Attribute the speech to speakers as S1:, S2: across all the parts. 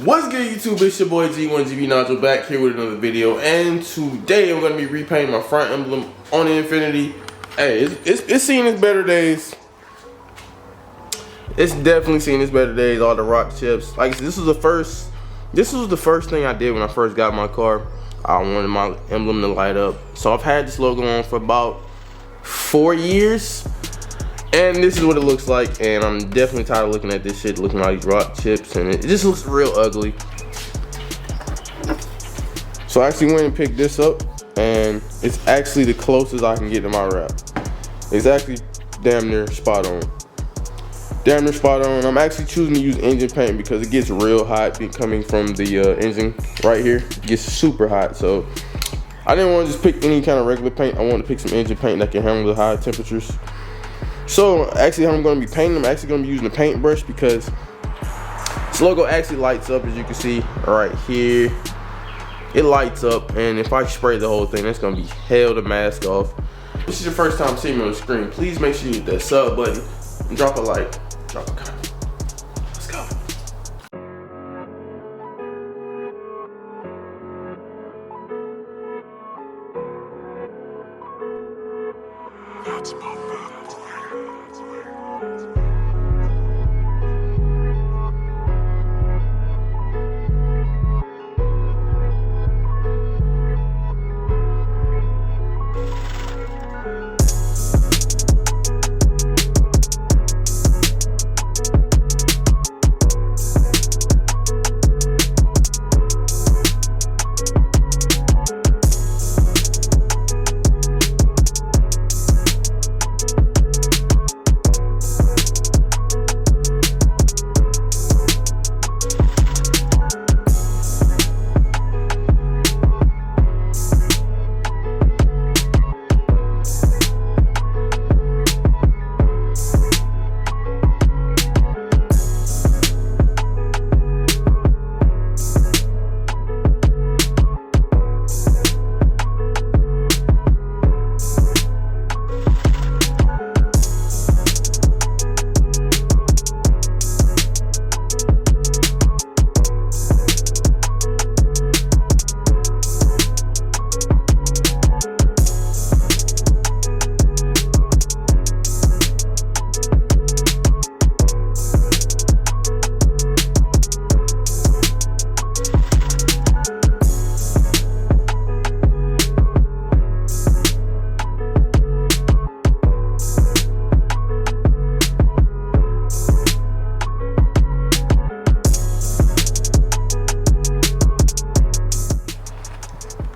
S1: What's good, YouTube? It's your boy G1GBNIGEL back here with another video, and today I'm gonna be repainting my front emblem on the Infiniti. Hey, it's seen its better days. It's definitely seen its better days. All the rock chips. Like, this was the first thing I did when I first got my car. I wanted my emblem to light up. So I've had this logo on for about 4 years. And this is what it looks like, and I'm definitely tired of looking at this shit, looking at all these rock chips, and it just looks real ugly. So I actually went and picked this up, and it's actually the closest I can get to my wrap. It's actually damn near spot on. Damn near spot on. I'm actually choosing to use engine paint because it gets real hot coming from the engine right here. It gets super hot, so I didn't want to just pick any kind of regular paint. I wanted to pick some engine paint that can handle the high temperatures. So actually how I'm going to be painting, I'm actually going to be using a paintbrush because this logo actually lights up, as you can see right here. It lights up, and if I spray the whole thing, that's going to be hell to mask off. If this is your first time seeing me on the screen, please make sure you hit that sub button and drop a like, drop a comment. Let's go. That's my bad.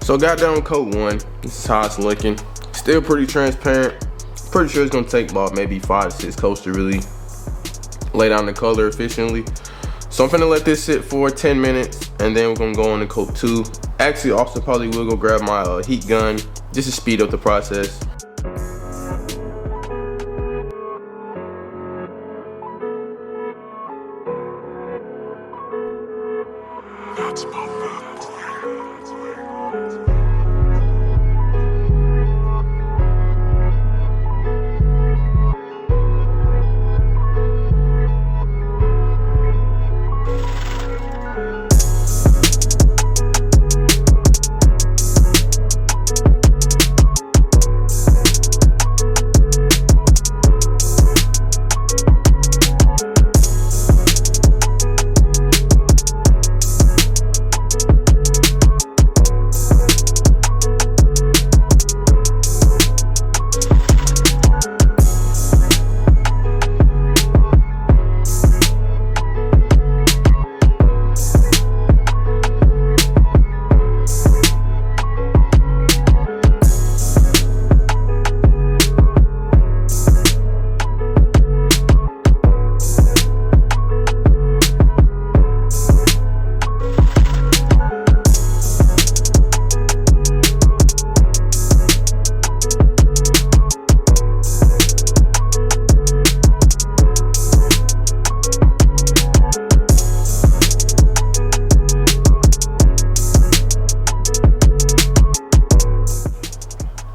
S1: So got done with coat 1. This is how it's looking. Still pretty transparent. Pretty sure it's gonna take about maybe 5 to 6 coats to really lay down the color efficiently. So I'm finna let this sit for 10 minutes, and then we're gonna go on to coat 2. Actually, also probably will go grab my heat gun just to speed up the process. That's my bad.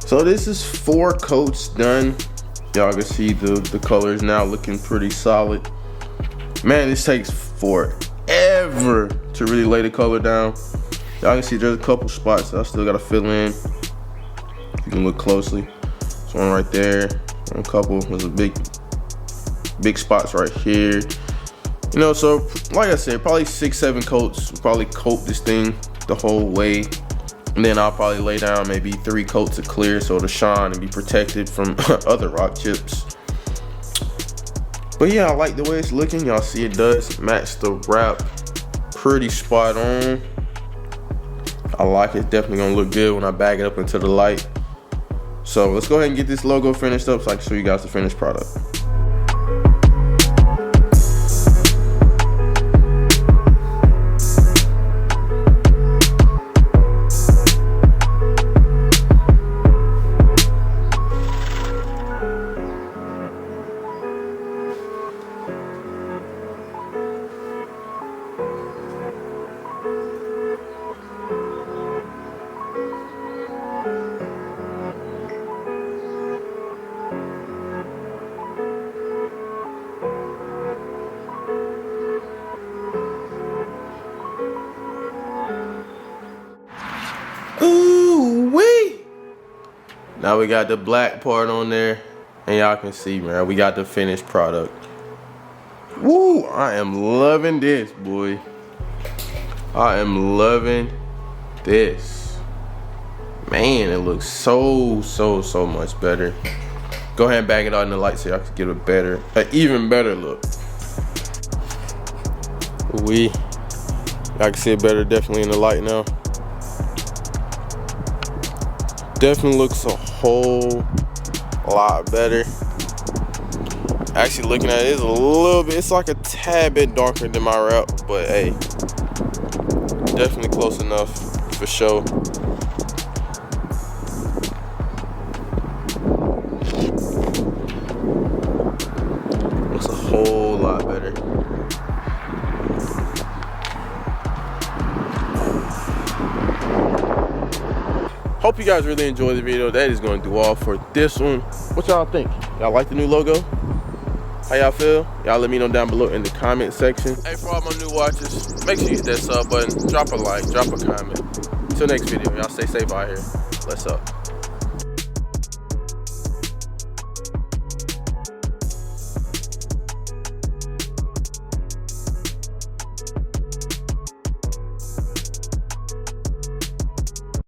S1: So this is 4 coats done. Y'all can see the color is now looking pretty solid. Man, this takes forever to really lay the color down. Y'all can see there's a couple spots that I still gotta fill in. You can look closely. There's one right there, one couple. There's a big spots right here. You know, so like I said, probably 6-7 coats. Probably coat this thing the whole way. And then I'll probably lay down maybe 3 coats of clear so it'll shine and be protected from other rock chips. But yeah, I like the way it's looking. Y'all see it does match the wrap pretty spot on. I like it. It's definitely gonna look good when I bag it up into the light. So let's go ahead and get this logo finished up so I can show you guys the finished product. Ooh wee! Now we got the black part on there, and y'all can see, man, we got the finished product. Woo! I am loving this, boy. I am loving this. Man, it looks so much better. Go ahead and bag it out in the light so y'all can get a better, an even better look. Y'all can see it better definitely in the light now. Definitely looks a whole lot better. Actually looking at it, it's a little bit, it's like a tad bit darker than my wrap, but hey, definitely close enough for sure. Looks a whole lot better. Hope you guys really enjoyed the video. That is going to do all for this one. What y'all think? Y'all like the new logo? How y'all feel? Y'all let me know down below in the comment section. Hey, for all my new watchers, make sure you hit that sub button, drop a like, drop a comment. Until next video, y'all stay safe out here. Let's up.